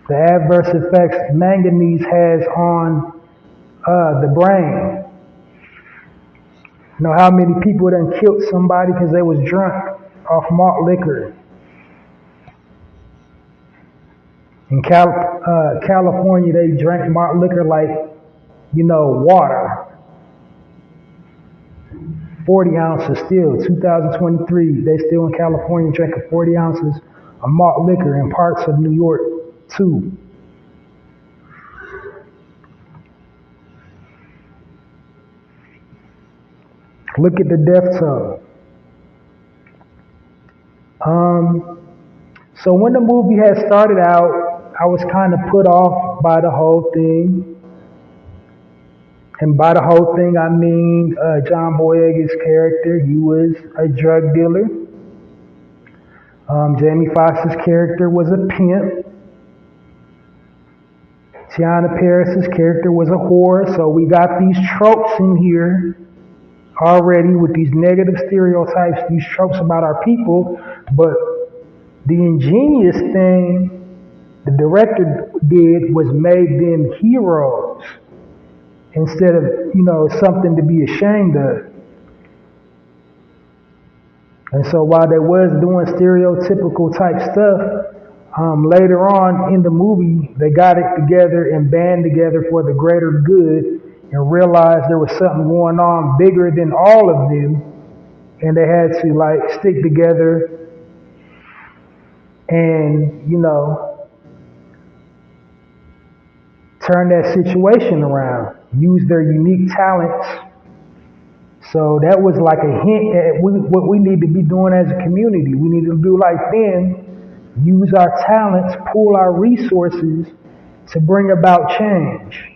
the adverse effects manganese has on the brain. You know how many people done killed somebody because they was drunk off malt liquor. In California, they drank malt liquor like, water. 40 ounces still, 2023, they still in California drinking 40 ounces of malt liquor in parts of New York too. Look at the death toll. So when the movie had started out, I was kind of put off by the whole thing. And by the whole thing, I mean John Boyega's character. He was a drug dealer. Jamie Foxx's character was a pimp. Tiana Paris's character was a whore. So we got these tropes in here already with these negative stereotypes, these tropes about our people. But the ingenious thing the director did was made them heroes instead of, something to be ashamed of. And so while they was doing stereotypical type stuff, later on in the movie, they got it together and band together for the greater good and realized there was something going on bigger than all of them. And they had to stick together and, turn that situation around, use their unique talents. So that was like a hint at what we need to be doing as a community. We need to do like them, use our talents, pool our resources to bring about change.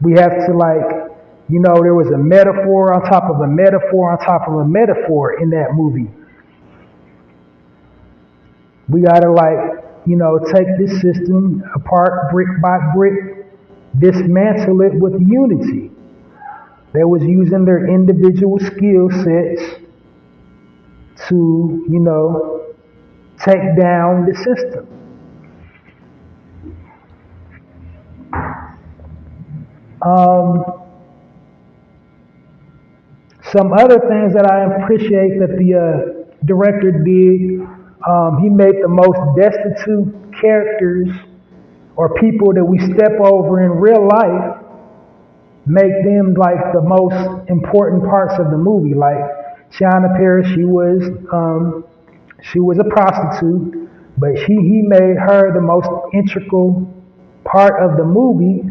We have to there was a metaphor on top of a metaphor on top of a metaphor in that movie. We gotta take this system apart brick by brick, dismantle it with unity. They was using their individual skill sets to, take down the system. Some other things that I appreciate that the director did, he made the most destitute characters or people that we step over in real life, make them the most important parts of the movie. Like Tiana Paris, she was a prostitute, but he made her the most integral part of the movie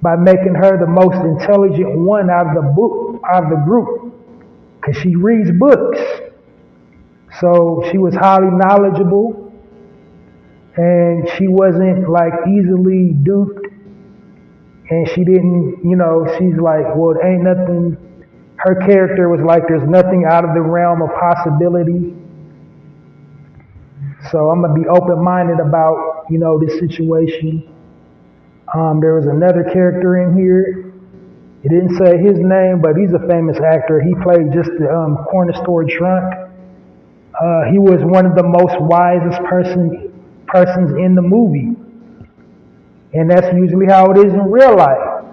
by making her the most intelligent one out of the group, because she reads books. So she was highly knowledgeable, and she wasn't easily duped, and she didn't, she's well, ain't nothing, her character was there's nothing out of the realm of possibility. So I'm going to be open-minded about, this situation. There was another character in here. It didn't say his name, but he's a famous actor. He played just the corner store drunk. He was one of the most wisest persons in the movie. And that's usually how it is in real life.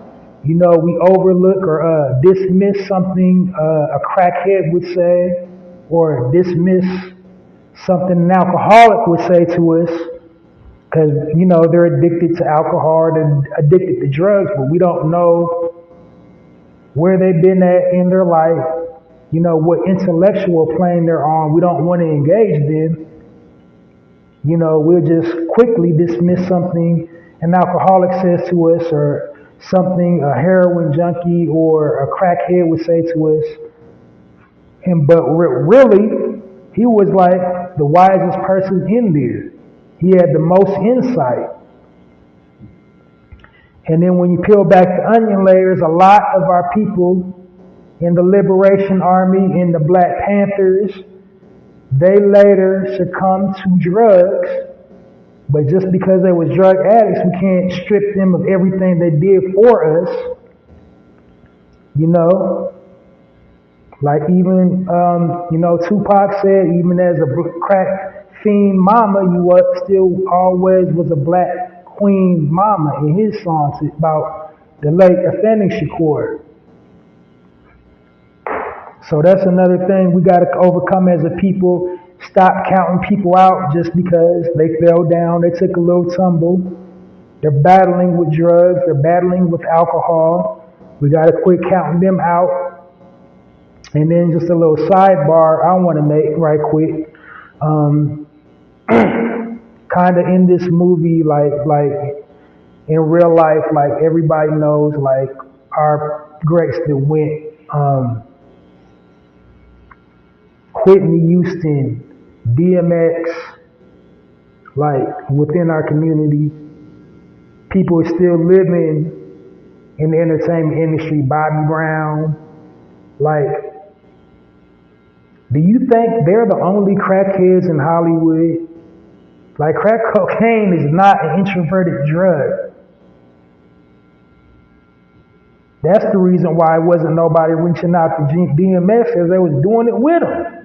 We overlook or dismiss something a crackhead would say, or dismiss something an alcoholic would say to us, because, they're addicted to alcohol and addicted to drugs, but we don't know where they've been at in their life, what intellectual plane they're on. We don't want to engage them. We'll just quickly dismiss something an alcoholic says to us, or something a heroin junkie or a crackhead would say to us. But really, he was the wisest person in there. He had the most insight. And then when you peel back the onion layers, a lot of our people in the Liberation Army, in the Black Panthers, they later succumbed to drugs. But just because they was drug addicts, we can't strip them of everything they did for us. Even, Tupac said, even as a crack fiend mama, you still always was a black queen mama in his songs about the late Authentic Shakur. So that's another thing we got to overcome as a people. Stop counting people out just because they fell down, they took a little tumble. They're battling with drugs, they're battling with alcohol. We got to quit counting them out. And then just a little sidebar I want to make right quick. Kind of in this movie, like in real life, like everybody knows, like our greats that went, Whitney Houston, DMX, like within our community, people are still living in the entertainment industry. Bobby Brown, like, do you think they're the only crackheads in Hollywood? Like, crack cocaine is not an introverted drug. That's the reason why it wasn't nobody reaching out to DMX, because they was doing it with him.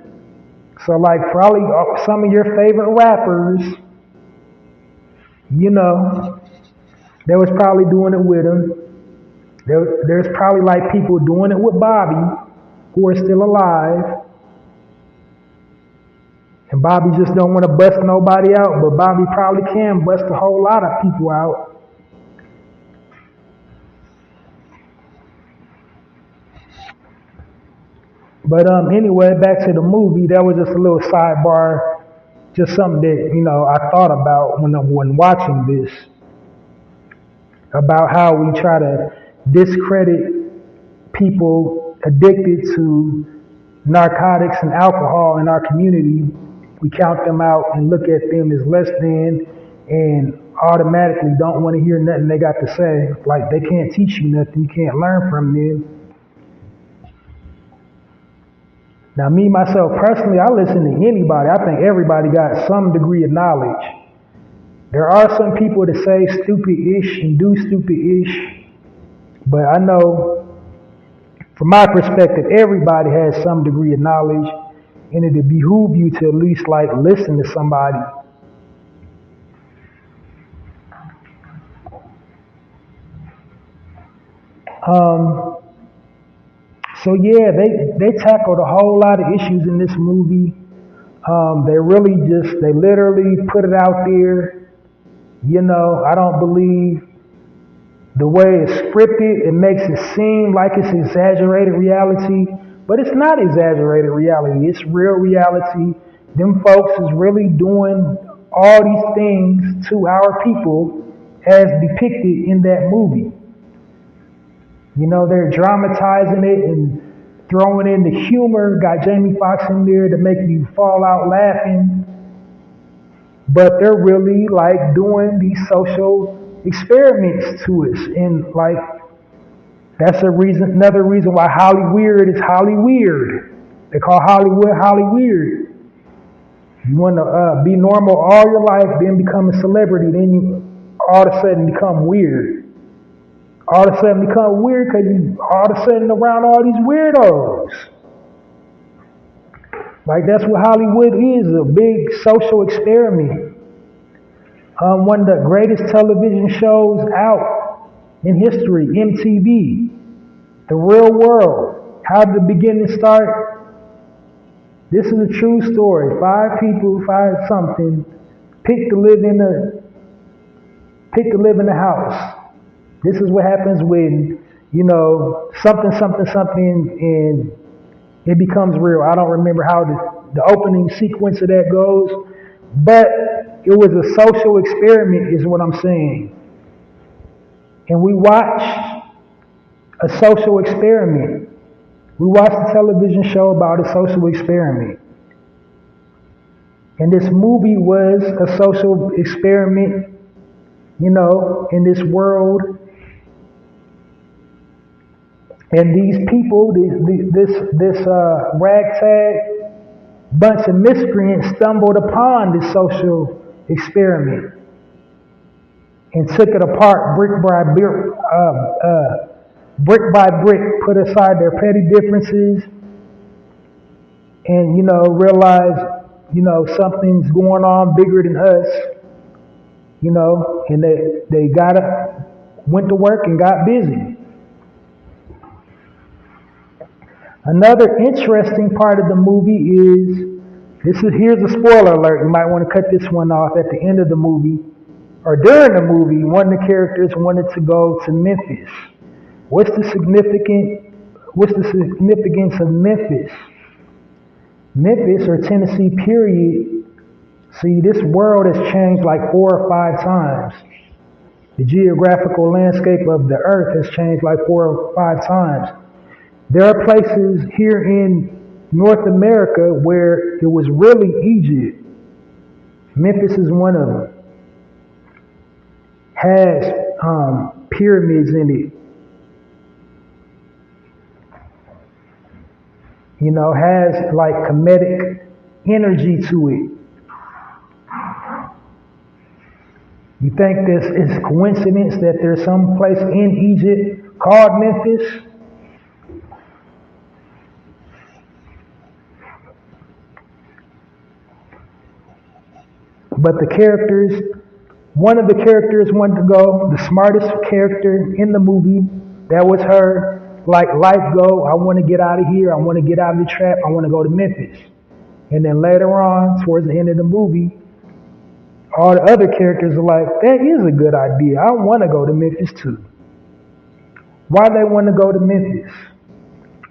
So, like, probably some of your favorite rappers, you know, they was probably doing it with him. There's probably like people doing it with Bobby who are still alive. And Bobby just don't want to bust nobody out, but Bobby probably can bust a whole lot of people out. But anyway, back to the movie. That was just a little sidebar, just something that, you know, I thought about when watching this, about how we try to discredit people addicted to narcotics and alcohol in our community. We count them out and look at them as less than, and automatically don't want to hear nothing they got to say. Like, they can't teach you nothing. You can't learn from them. Now, me, myself, personally, I listen to anybody. I think everybody got some degree of knowledge. There are some people that say stupid-ish and do stupid-ish, but I know, from my perspective, everybody has some degree of knowledge, and it behoove you to at least, like, listen to somebody. So yeah, they tackled a whole lot of issues in this movie. They literally put it out there. You know, I don't believe the way it's scripted. It makes it seem like it's exaggerated reality, but it's not exaggerated reality. It's real reality. Them folks is really doing all these things to our people as depicted in that movie. You know, they're dramatizing it and throwing in the humor. Got Jamie Foxx in there to make you fall out laughing. But they're really like doing these social experiments to us. And like, that's another reason why Hollyweird is Hollyweird. They call Hollywood Hollyweird. You want to be normal all your life, then become a celebrity, then you all of a sudden become weird. All of a sudden become weird because you all of a sudden around all these weirdos. Like, that's what Hollywood is, a big social experiment. One of the greatest television shows out in history, MTV, The Real World. How did the beginning start? This is a true story. 5 people, 5 something, pick to live in the house. This is what happens when, you know, something, and it becomes real. I don't remember how the opening sequence of that goes, but it was a social experiment is what I'm saying. And we watched a social experiment. We watched a television show about a social experiment. And this movie was a social experiment, you know, in this world. And these people, this ragtag bunch of miscreants stumbled upon this social experiment and took it apart brick by brick, put aside their petty differences, and, you know, realized something's going on bigger than us, and they went to work and got busy. Another interesting part of the movie is, here's a spoiler alert. You might want to cut this one off at the end of the movie, or during the movie. One of the characters wanted to go to Memphis. What's the significance of Memphis? Memphis, or Tennessee, period. See, this world has changed like 4 or 5 times. The geographical landscape of the earth has changed like 4 or 5 times. There are places here in North America where it was really Egypt. Memphis is one of them. Has pyramids in it. Has like comedic energy to it. You think this is coincidence that there's some place in Egypt called Memphis? But one of the characters wanted to go, the smartest character in the movie, that was her, like life goal. I want to get out of here. I want to get out of the trap. I want to go to Memphis. And then later on, towards the end of the movie, all the other characters are like, that is a good idea. I want to go to Memphis too. Why they want to go to Memphis?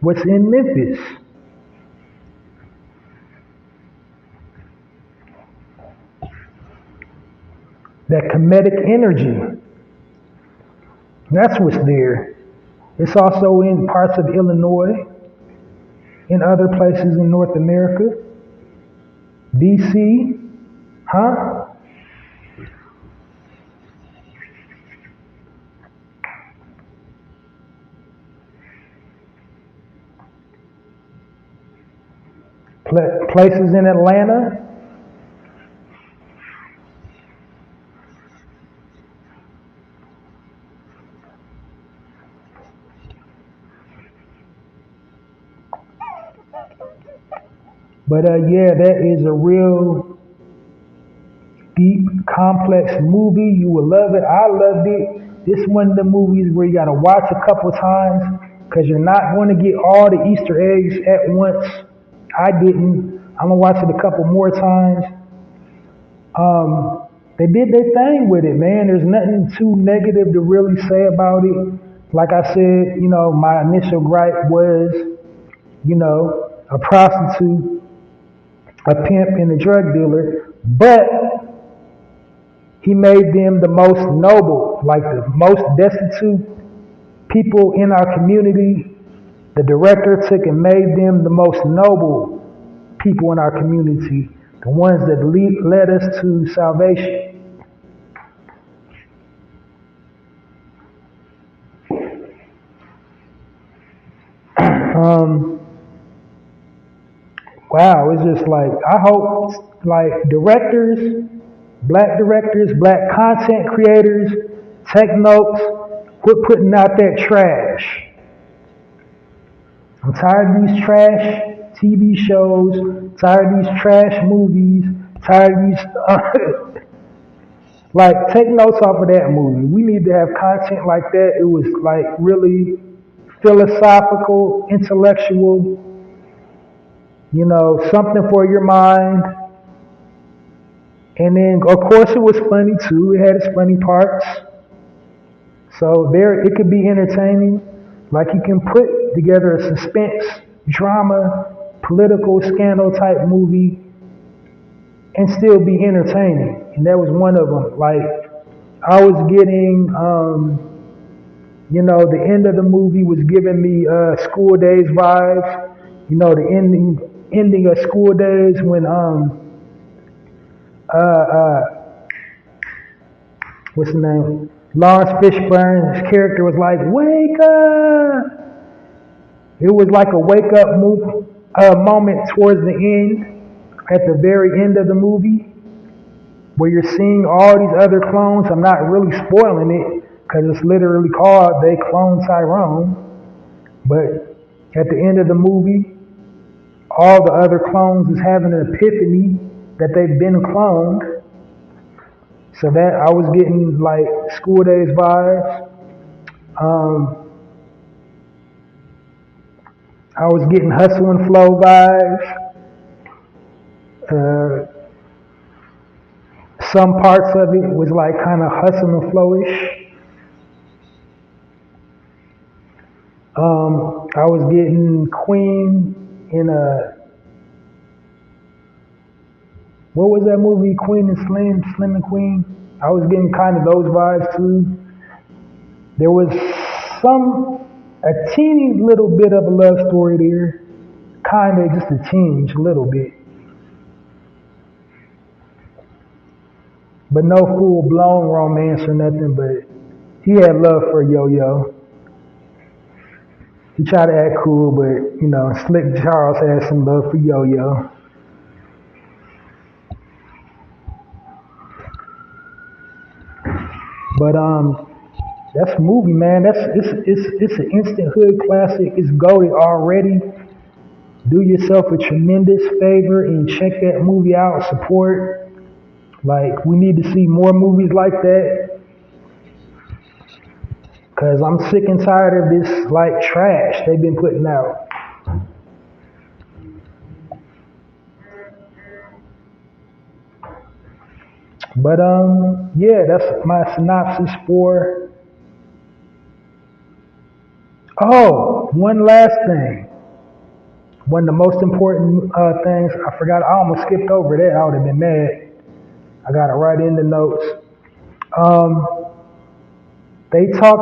What's in Memphis? That comedic energy. That's what's there. It's also in parts of Illinois, in other places in North America. DC, huh? Places in Atlanta. But that is a real deep, complex movie. You will love it. I loved it. This is one of the movies where you got to watch a couple times because you're not going to get all the Easter eggs at once. I didn't. I'm going to watch it a couple more times. They did their thing with it, man. There's nothing too negative to really say about it. Like I said, my initial gripe was, a prostitute, a pimp, and a drug dealer, but he made them the most noble, like the most destitute people in our community. The director took and made them the most noble people in our community, the ones that led us to salvation. Wow, it's just like, I hope like directors, black content creators, take notes, quit putting out that trash. I'm tired of these trash TV shows, tired of these trash movies, tired of these, like, take notes off of that movie. We need to have content like that. It was like really philosophical, intellectual, something for your mind. And then, of course, it was funny too. It had its funny parts. So it could be entertaining. Like you can put together a suspense, drama, political scandal type movie and still be entertaining. And that was one of them. Like I was getting, the end of the movie was giving me School Days vibes. The ending of School Days when what's the name? Lawrence Fishburne's character was like, "Wake up!" It was like a wake up moment towards the end, at the very end of the movie, where you're seeing all these other clones. I'm not really spoiling it because it's literally called "They Clone Tyrone," but at the end of the movie, all the other clones is having an epiphany that they've been cloned. So that I was getting like School Days vibes. I was getting Hustle and Flow vibes. Some parts of it was like kind of Hustle and Flowish. I was getting Queen in what was that movie, Queen and Slim and Queen? I was getting kind of those vibes too. There was a teeny little bit of a love story there. Kind of just a tinge, a little bit. But no full-blown romance or nothing, but he had love for Yo-Yo. He tried to act cool, but, Slick Charles had some love for Yo-Yo. But that's a movie, man. It's an instant hood classic. It's goated already. Do yourself a tremendous favor and check that movie out. Support. Like, we need to see more movies like that. Cause I'm sick and tired of this like trash they've been putting out. But yeah, that's my synopsis for. Oh, one last thing. One of the most important things I forgot. I almost skipped over that. I would have been mad. I got it right in the notes. They talk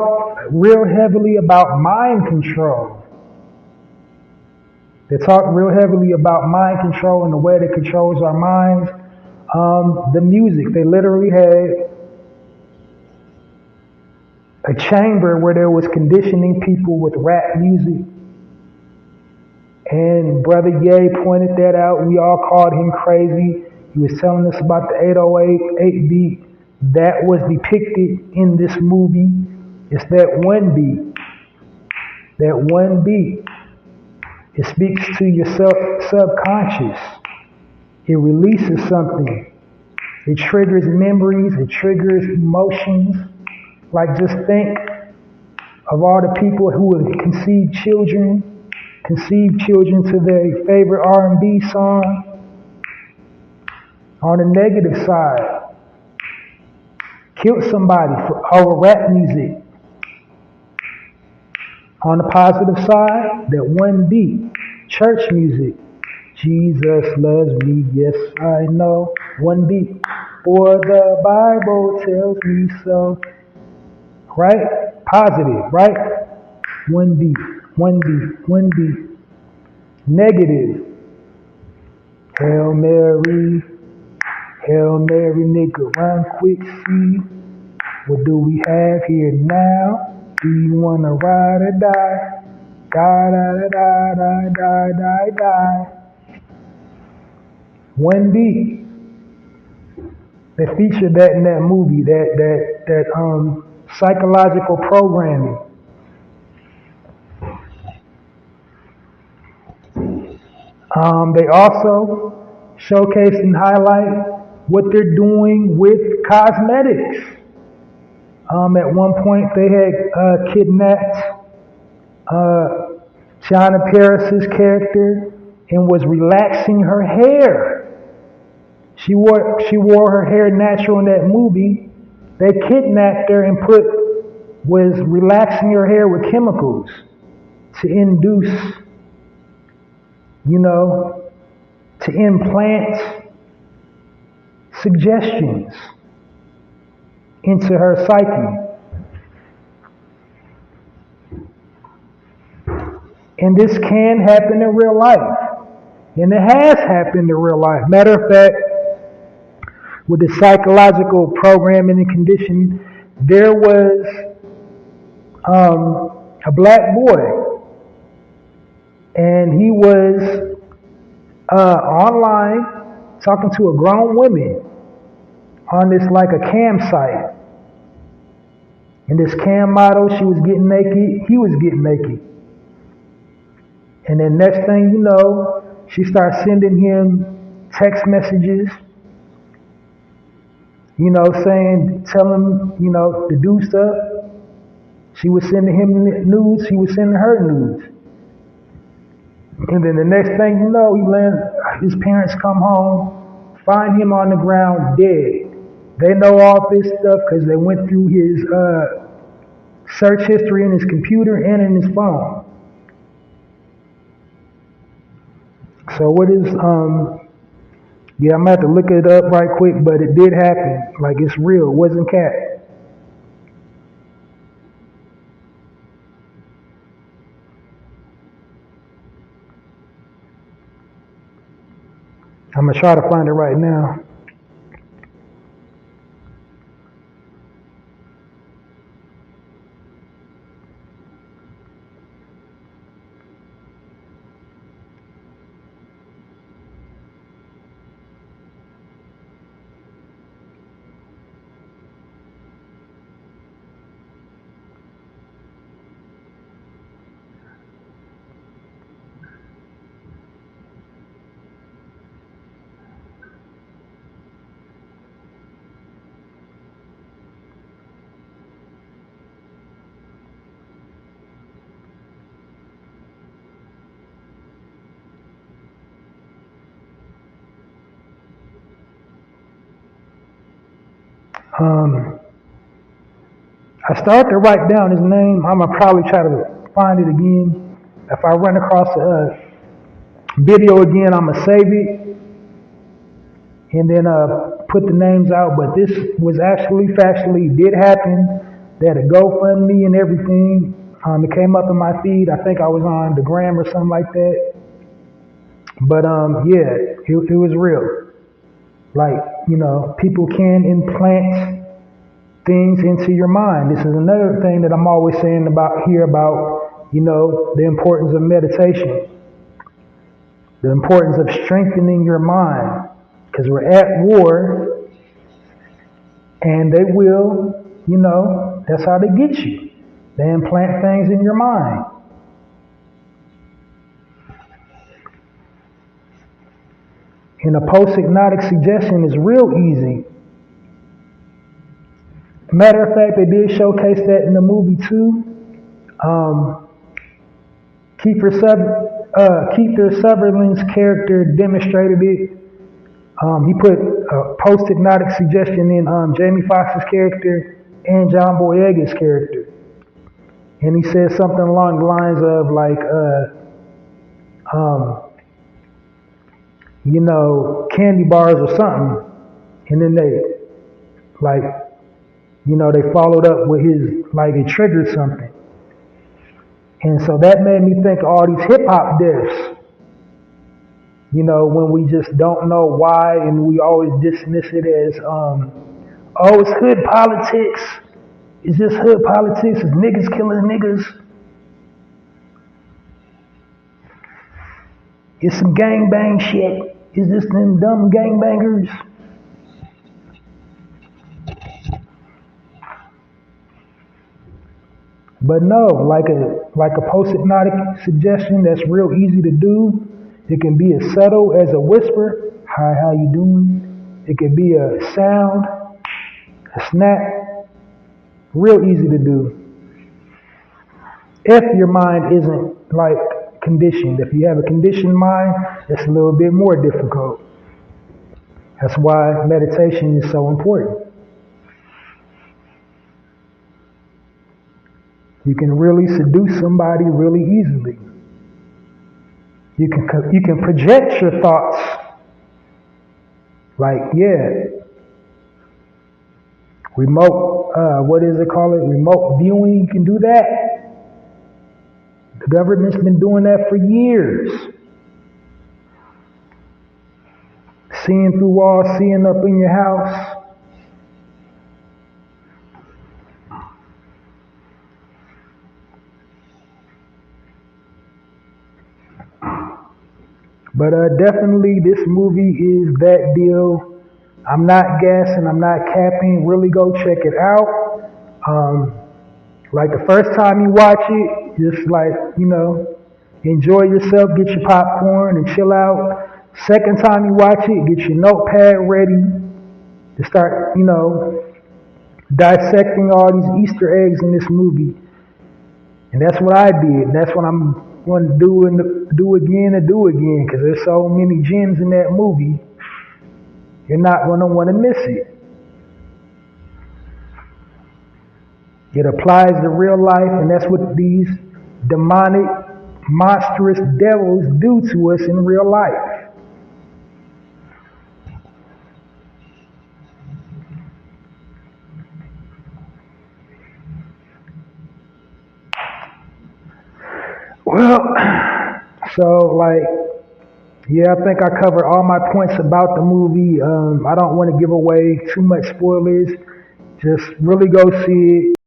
real heavily about mind control. They talk real heavily about mind control and the way that controls our minds. The music, they literally had a chamber where there was conditioning people with rap music. And Brother Ye pointed that out. We all called him crazy. He was telling us about the 808 beat that was depicted in this movie. It's that one beat. That one beat. It speaks to your subconscious. It releases something. It triggers memories. It triggers emotions. Like, just think of all the people who would conceive children to their favorite R&B song. On the negative side, killed somebody over rap music. On the positive side, that one beat, church music. Jesus loves me, yes I know. One beat, for the Bible tells me so. Right? Positive, right? One beat, one beat, one beat. Negative. Hail Mary, nigga, run quick, see. What do we have here now? Do you wanna ride or die? Die, die, die, die, die, die, die. One beat. They featured that in that movie, that psychological programming. They also showcase and highlight what they're doing with cosmetics. At one point, they had kidnapped Tiana Paris's character and was relaxing her hair. She wore her hair natural in that movie. They kidnapped her and was relaxing her hair with chemicals to induce, to implant suggestions into her psyche. And this can happen in real life. And it has happened in real life. Matter of fact, with the psychological programming and conditioning, there was a black boy. And he was online talking to a grown woman on this like a cam site. And this cam model, she was getting naked, he was getting naked. And then next thing you know, she starts sending him text messages, telling him, to do stuff. She was sending him nudes, he was sending her nudes. And then the next thing you know, his parents come home, find him on the ground dead. They know all this stuff because they went through his search history in his computer and in his phone. So what is, I'm gonna have to look it up right quick, but it did happen. Like, it's real, it wasn't cat. I'm gonna try to find it right now. I started to write down his name. I'm gonna probably try to find it again. If I run across a video again, I'm gonna save it and then put the names out. But this was actually factually did happen. They had a GoFundMe and everything. It came up in my feed. I think I was on the gram or something like that. But it was real. Like, people can implant things into your mind. This is another thing that I'm always saying about, the importance of meditation, the importance of strengthening your mind, because we're at war, and they will, that's how they get you. They implant things in your mind. And a post-hypnotic suggestion is real easy. Matter of fact, they did showcase that in the movie too. Kiefer Sutherland's character demonstrated it. He put a post-hypnotic suggestion in Jamie Foxx's character and John Boyega's character. And he said something along the lines of candy bars or something. And then they followed up with it triggered something. And so that made me think of all these hip hop deaths. When we just don't know why and we always dismiss it as, it's hood politics. It's just hood politics. It's niggas killing niggas. It's some gangbang shit. It's just them dumb gangbangers. But no, like a post-hypnotic suggestion that's real easy to do. It can be as subtle as a whisper. Hi, how you doing? It could be a sound, a snap. Real easy to do. If your mind isn't conditioned. If you have a conditioned mind, it's a little bit more difficult. That's why meditation is so important. You can really seduce somebody really easily. You can project your thoughts. Remote, remote viewing, you can do that. The government's been doing that for years. Seeing through walls, seeing up in your house. But definitely this movie is that deal. I'm not gassing, I'm not capping. Really go check it out. The first time you watch it, just enjoy yourself, get your popcorn and chill out. Second time you watch it, get your notepad ready to start, dissecting all these Easter eggs in this movie. And that's what I did. That's what I'm going to do and do again because there's so many gems in that movie. You're not going to want to miss it. It applies to real life, and that's what these demonic, monstrous devils do to us in real life. Well, so yeah, I think I covered all my points about the movie. I don't want to give away too much spoilers. Just really go see it.